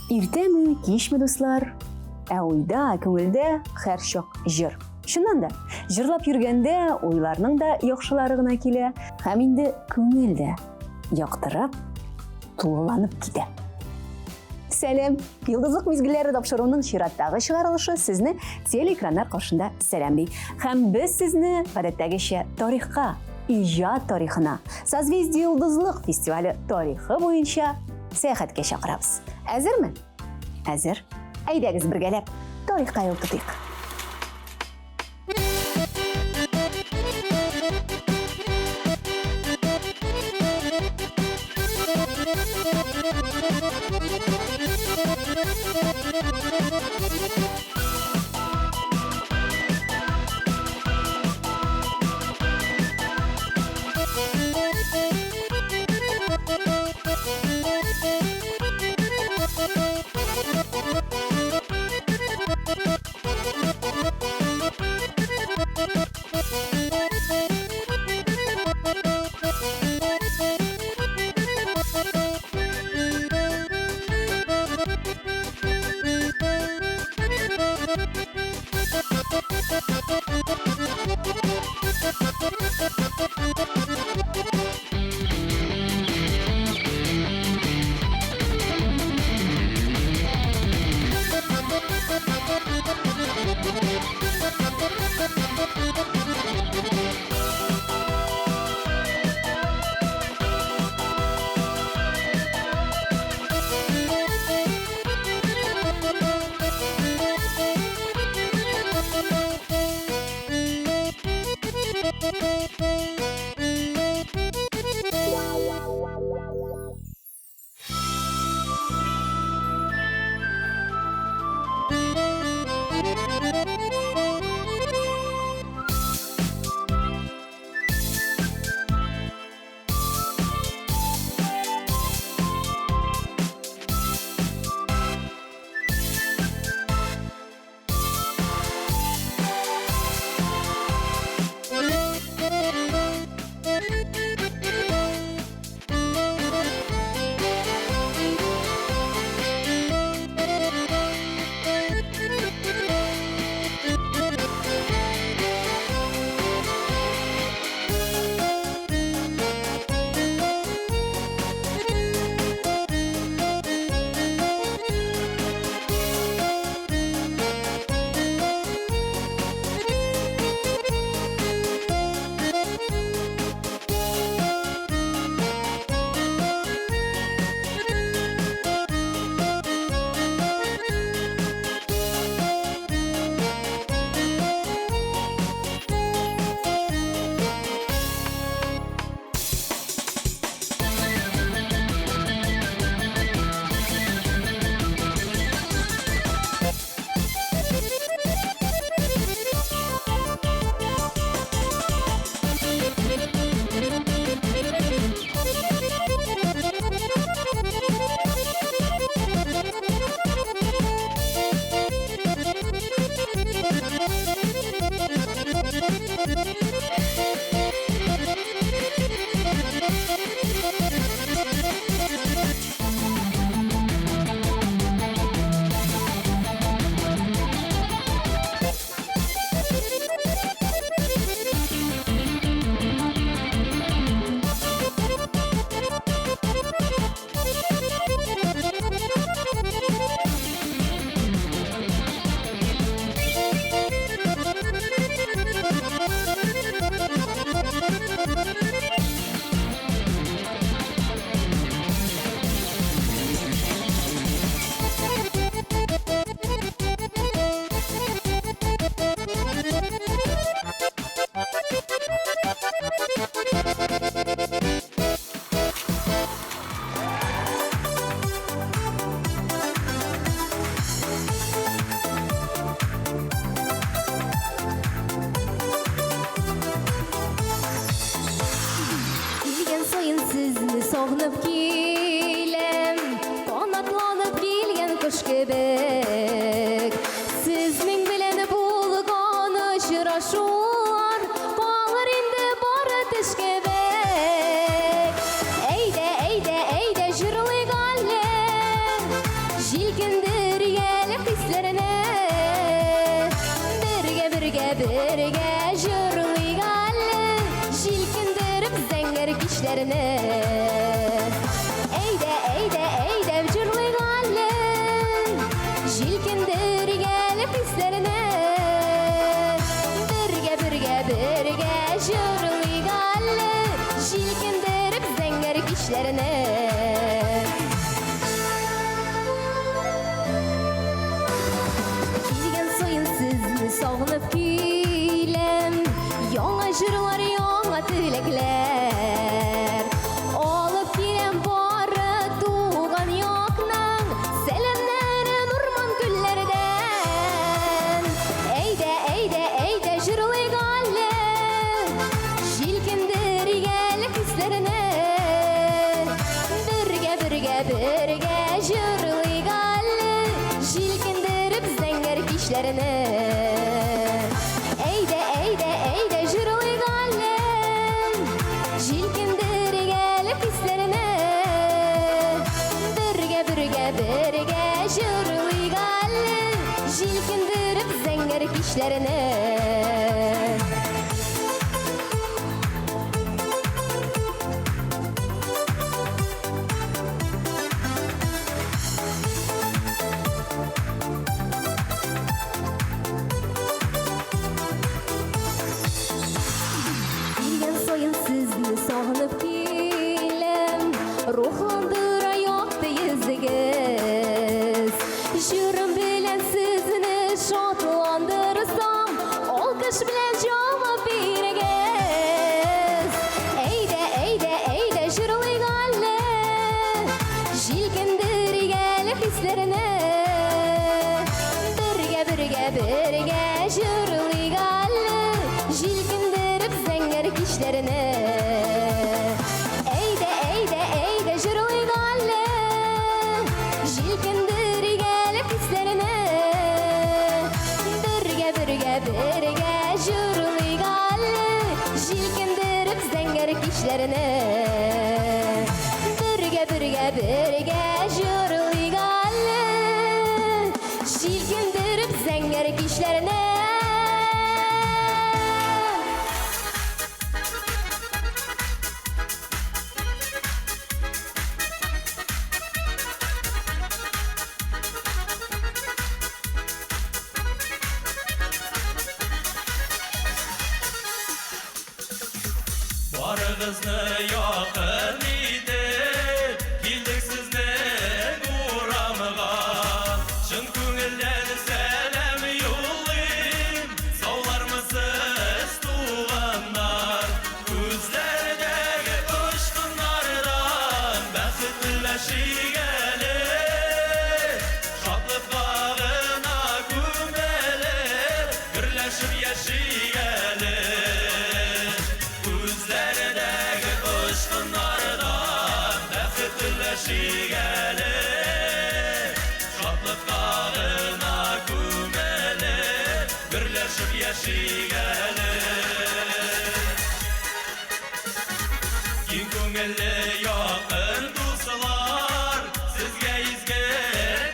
Иртеме, кичме дуслар, ойда, көңілде һәр чак җыр. Шуннан да, җырлап йөргәндә уйларның да яхшылары гына килә, һәм инде күңел дә яктырып, тулыланып китә. Сәлем! Йылдызлык мизгелләре тапшыруның чираттагы чыгарылышы сезне телеэкраннар каршында сәламлый. Һәм без сезне гадәттәгечә тарихка, иҗат тарихына, Созвездие йылдызлык фестивале тарихы буенча сәяхәткә чакырабыз. Әзерме? Әзер. Әйдәгез бергәләп тарихка юл тотыйк. Sog'inib kelem, qanatlanib kelgan qush kebek. Sizning bilan bo'lgan uchrashuv qolar endi bora tish kebek. Eyda, eyda, eyda, jurli galler, jilki kişlerine. Eyde jırlaygalım, jilkindir gelip hislerine. Birge jırlaygalım, jilkindirip zenger kişlerine. Sağınıp gülem, yana jırlar, yana tilekler. Alıp gülem barı tuğan yaknan, selenlerin urman güllerden. Eyde jırlaygalım, jilkindir gelip hislerine. Birge jırlaygalım, jilkindirip zenger kişlerine. Eyde jırlaygalım, jilkindir gelip hislerine. Birge jırlaygalım, jilkindirip zenger kişlerine. Sizni sağınıp gülem, ruhandıra yoktu yüzügüz. Jürüm bilen sizni şatlandırsam, alkış bilen cevap veriniz. Eyde jırlaygalım, jilkindir gelip hislerine. Birge jırlaygalım, jilkindirip zenger kişlerine. Eyde jırlaygalım, jilkindir gelip hislerine. Birge jırlaygalım, jilkindirip zenger kişlerine. Birge jırlaygalım, jilkindirip zenger kişlerine. Barıgızны yakın idi, kildik sizning uğramıga. Şın köngülden selam yollayım, sağlarmısız tuğanlar. Gözlerdeki ışkınlardan bäxtleşi gelir. Şadlık bağına gömelir, birleşip yaşi gelir. Gözlerdeki ışkınlardan bäxtleşi gelir. Şadlık bağına gömelir, birleşip yaşi gelir. Keng köngülli yakın dostlar, sizge izge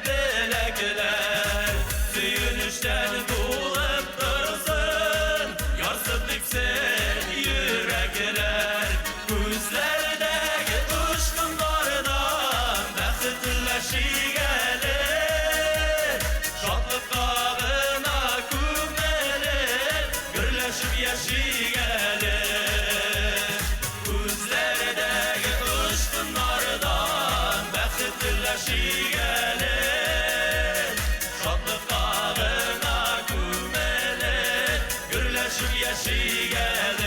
dilekler. Süyünüşten dolup dursun, yarsıp dipsin yürekler. Gözlerdeki ışkınlardan bäxtleşi gelir. Şadlık bağına gömelir, birleşip yaşi gelir. Gözlerdeki ışkınlardan bäxtleşi gelir. Şadlık bağına gömelir, birleşip yaşi gelir.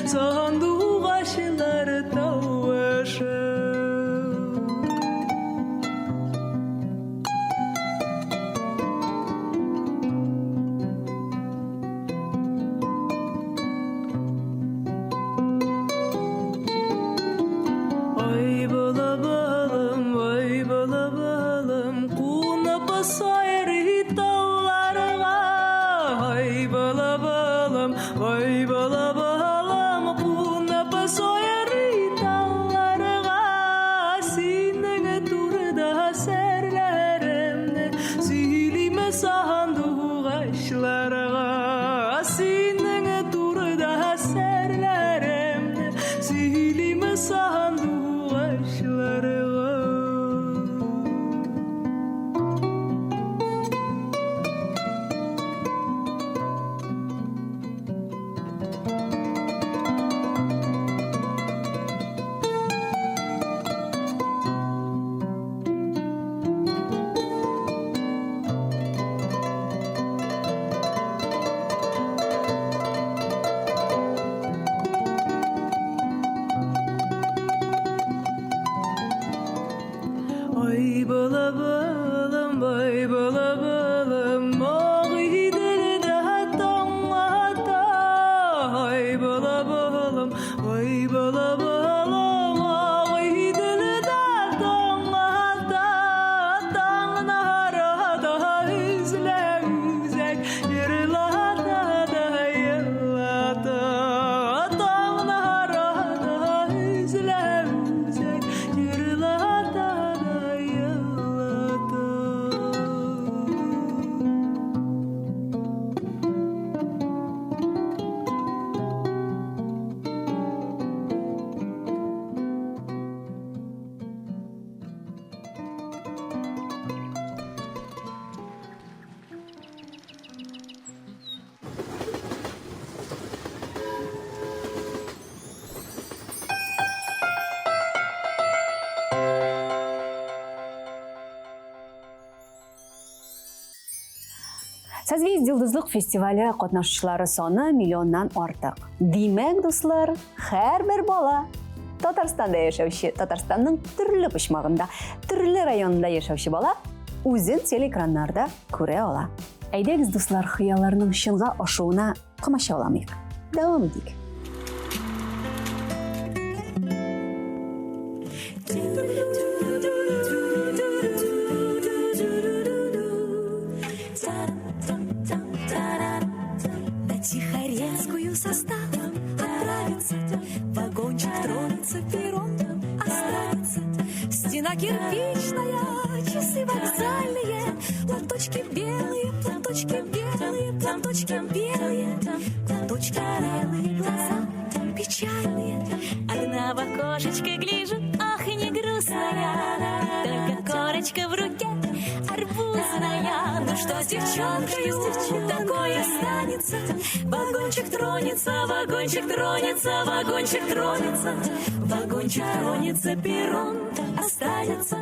Sandığı aşılar tavaşı. Ay bala balım, ay bala balım, kuna basayır dağlarına. Ay bala balım, ay bala balım, kuna basayır dağlarına. Senin turda serlerimde, silime sandığı aşlarına. Senin turda serlerimde, silime sandığı aşlarına. Ay bala balım, ay bala balım, ağrı dilde tongata. Ay bala balım, ay bala balım, ağrı dilde tongata. Tanrı'da üzle üzek, yerlerde de yellada. Tanrı'da üzle üzek, yerlerde de yellada. Созвездие Йылдызлык фестивале катнашчылары саны миллионнан артык. Димәк, дуслар, һәрбер бала Татарстанда яшәүче, Татарстанның төрле почмагында, төрле районында яшәүче бала үзен телеэкраннарда күрә ала. Әйдәгез, дуслар, хыялларның чынга ашуына камачауламыйк. Дәвам итик. На Тихорецкую составом отправится, вагончик тронется, перрон останется. Стена кирпичная, часы вокзальные, платочки белые, платочки белые, платочки белые, платочки белые, глаза печальные. Одна в окошечко гляжу, ах, не грустная, только корочка в руке арбузная. Ну что с девчонкой такое станется? Вагончик тронется, вагончик тронется, вагончик тронется, вагончик тронется, перрон останется.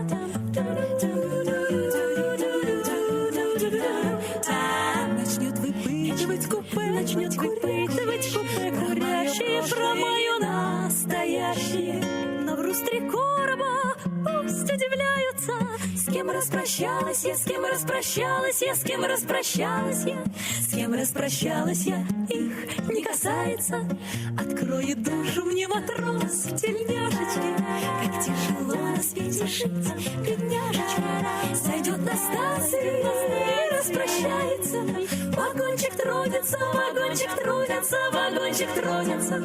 Начнет выпытывать купе, начнет выпытывать купе, курящие про мою настоящие. Но в рустре короба пусть удивляются, с кем распрощалась я, с кем распрощалась я, с кем распрощалась я, с кем распрощалась я, их не касается. Откроет душу мне матрос в тельняшечке, как тяжело на свете жить, бедняжечка. Сойдет на станции и распрощается. Вагончик тронется, вагончик тронется, вагончик тронется,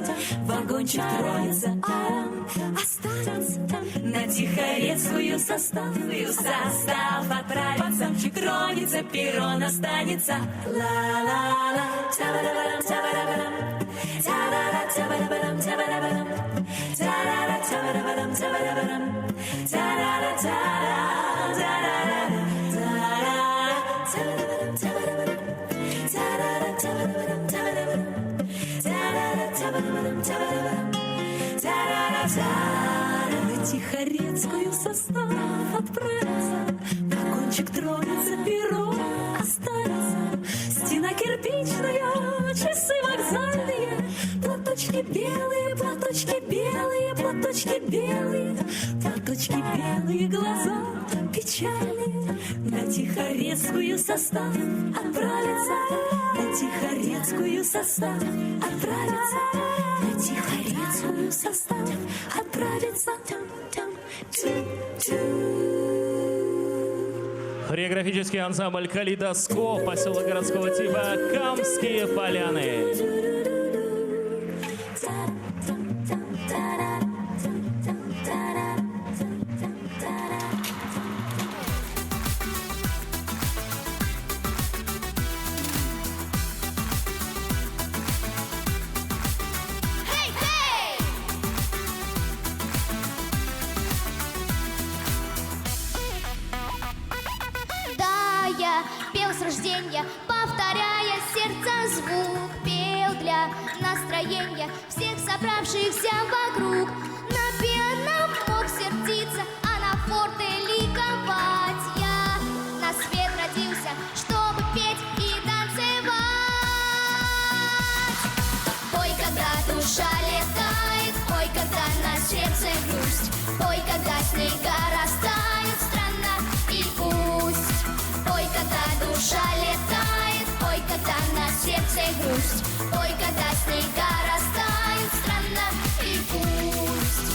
вагончик тронется, а он останется. На Тихорецкую состав отправится, тронется, перрон останется. Ла-ла-ла, та-ба-да-ба-дам, та-ба-да-ба-дам, та-да-да, та-ба-да-ба-дам, та-ба-да-ба-дам, та-да-да, та-ба-да-ба-дам, та-ба-да-ба-дам, та-да-да, на Тихорецкую состав отправится, вагончик тронется, перрон останется. Стена кирпичная, часы вокзальные, платочки белые платочки, белые платочки, белые платочки, белые глаза печальные. На Тихорецкую состав отправится, на Тихорецкую состав отправится, на Тихорецкую состав отправится. Хореографический ансамбль «Калейдоскоп», поселок городского типа Камские поляны. Да, я пел с рождения, повторяя сердца звук. Пел для настроения всех собравшихся вокруг. На пиано мог сердиться, а на форте ликовать. Я на свет родился, чтобы петь и танцевать. Пой, когда душа летает, пой, когда на сердце грусть. Пой, когда снега растают, страна и пусть. Пой, когда душа летает, пой, когда на сердце грусть. Пой, когда снега растают, страна и пусть.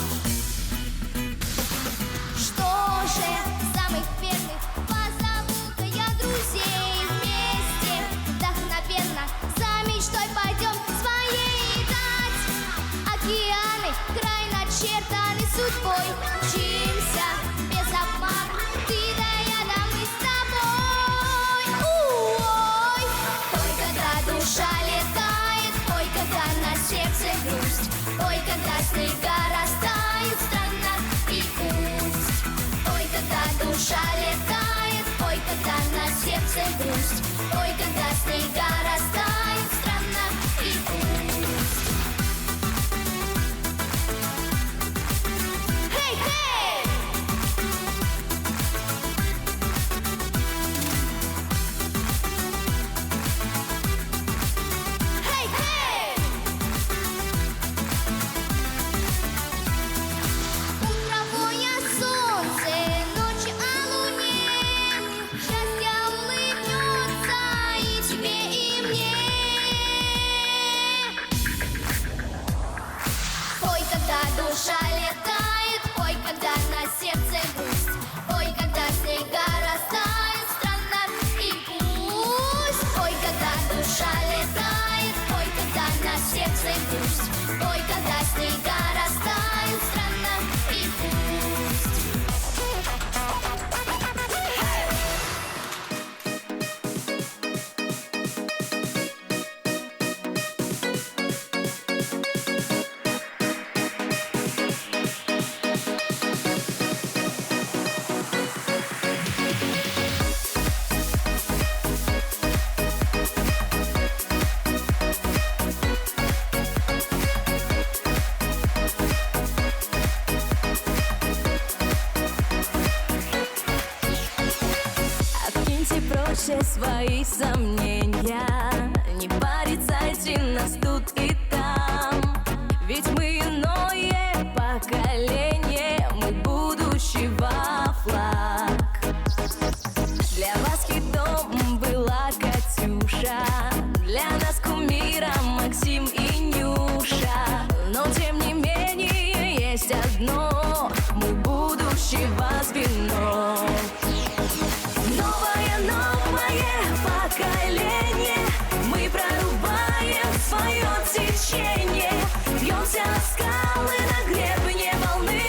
Что же, самых верных позову-ка я друзей. Вместе, вдохновенно, за мечтой пойдем своей дать. Океаны, край начертаны судьбой. Мчимся без обмана, ты да я, да мы с тобой. Ой, пой, когда душа летает, пой, когда на сердце грусть. Пой, когда снега растают, страна и пусть. Пой, когда душа летает, пой, когда на сердце грусть. Пой, когда снега растают, страна и пусть. Хей-хей! Хей-хей! Утровое солнце, ночи о луне. Счастье улыбнется и тебе, и мне. Пой, когда душа летает, пой, когда на сердце грусть. Пой, когда снега растают, страна и пусть. Пой, когда душа летает, пой, когда на сердце грусть. Пой, когда снега растают, страна и пусть. Откиньте прочь все свои сомнения, не порицайте нас тут и там. Ведь мы иное поколение, мы будущего флаг. Для вас хитом была Катюша, для нас кумиром Максим и Нюша. Но тем не менее есть одно, мы будущего звено. Новое поколение, мы прорубаем свое течение. Бьемся о скалы на гребне волны,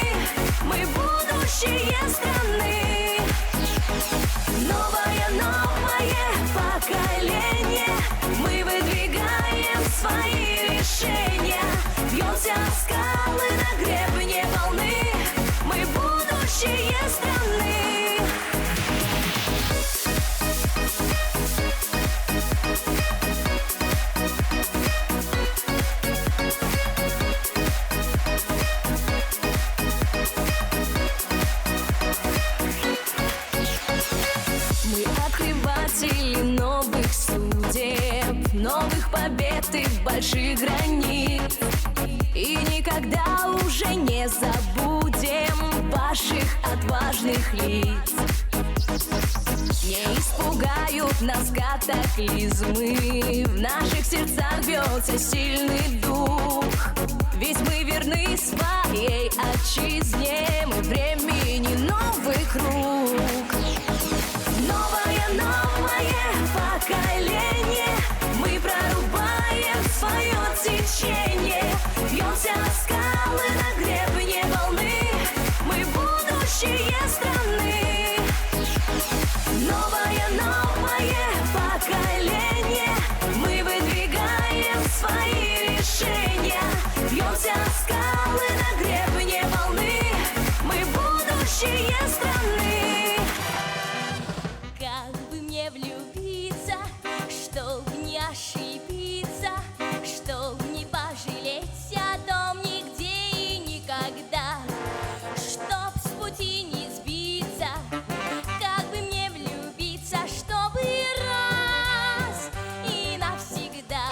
мы будущее страны. Новое поколение, мы выдвигаем свои решения. Бьемся о скалы на гребне волны, мы будущее страны. Мы открыватели новых судеб, новых побед и больших границ. никогда уже не забудем ваших отважных лиц. Не испугают нас катаклизмы, в наших сердцах бьется сильный дух. Ведь мы верны своей отчизне, мы времени новый круг. Новое поколение, мы прорубаем свое течение. Бьемся о скалы на гребне волны, мы будущее страны. Новое поколение, мы выдвигаем свои решения. Бьемся о скалы на гребне волны, мы будущее страны. Как бы мне влюбиться, чтоб не ошибиться, чтоб не пожалеть о том нигде и никогда, чтоб с пути не сбиться. Как бы мне влюбиться, чтобы раз и навсегда.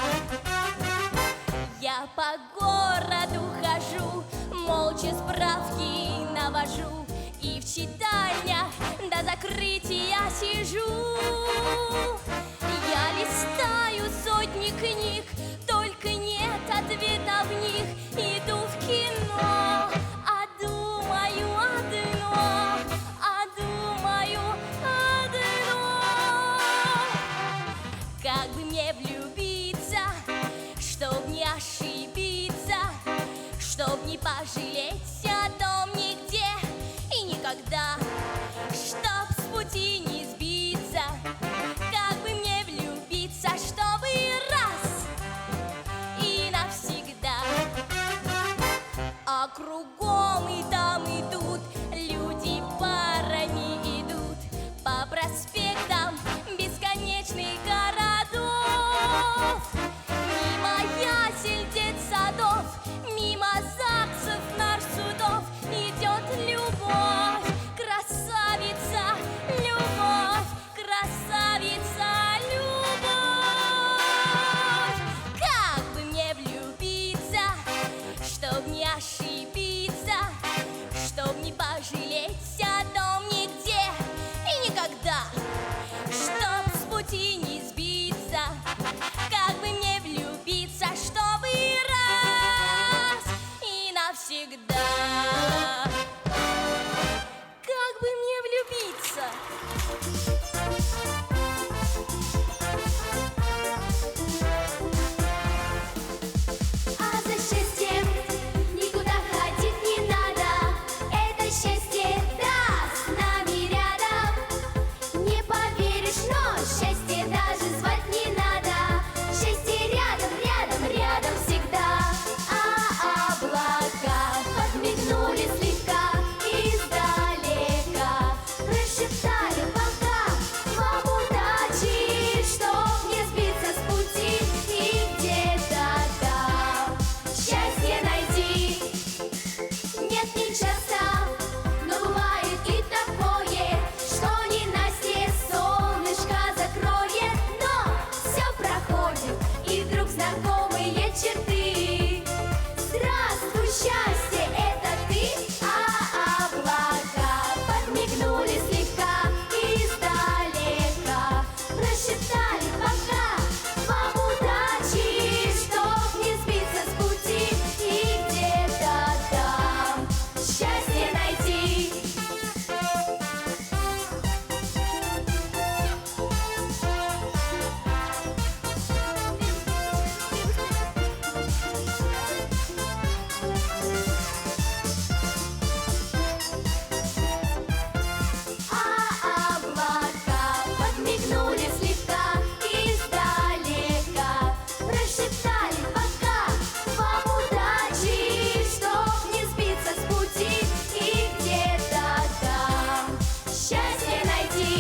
Я по городу хожу, молча справки навожу, и в читальнях до закрытия сижу. Я листаю сотни книг, только нет ответа в них. Иду в кино, а думаю одно. Как бы мне влюбиться, чтоб не ошибиться, чтоб не пожалеть о том нигде и никогда, чтоб с пути не сбиться. Как бы мне влюбиться, чтобы раз и навсегда. А кругом и там идут люди, парами идут по проспектам бесконечных городов. Мимо ясель, детсадов, мимо ЗАГСов, нарсудов идет любовь, красавица, любовь, красавица, любовь. Как бы мне влюбиться, чтоб не ошибиться, чтоб не пожалеть о том нигде и никогда, чтоб с пути не сбиться. Как бы мне влюбиться, чтобы раз и навсегда. Как бы мне влюбиться? А за счастьем никуда ходить не надо. Это счастье, да, с нами рядом. Не поверишь, но счастье даже звать не надо. Счастье рядом, рядом, рядом всегда. А облака подмигнули слегка издалека, прошептали пока вам удачи, чтоб не сбиться с пути и где-то там счастье найти. Нет, не часто, но бывает и такое, что ненастье солнышко закроет, но все проходит, и вдруг знакомые черты. Здравствуй, счастье, это ты? А облака подмигнули слегка издалека, прошептали пока вам удачи, чтоб не сбиться с пути и где-то там счастье найти. А облака подмигнули слегка издалека, прошептали пока вам удачи, чтоб не сбиться с пути и где-то там счастье найти,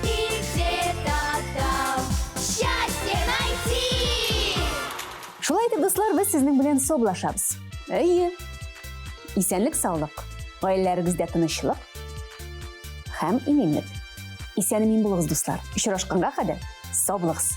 и где-то там счастье найти. Шулай итеп, дуслар, без сезнең белән соблашабыз. Әйе. Исәнлек, саулык, гаиләләрегездә тынычлык һәм иминлек. Исән-имин булыгыз, дуслар. Очрашканга кадәр сау булыгыз.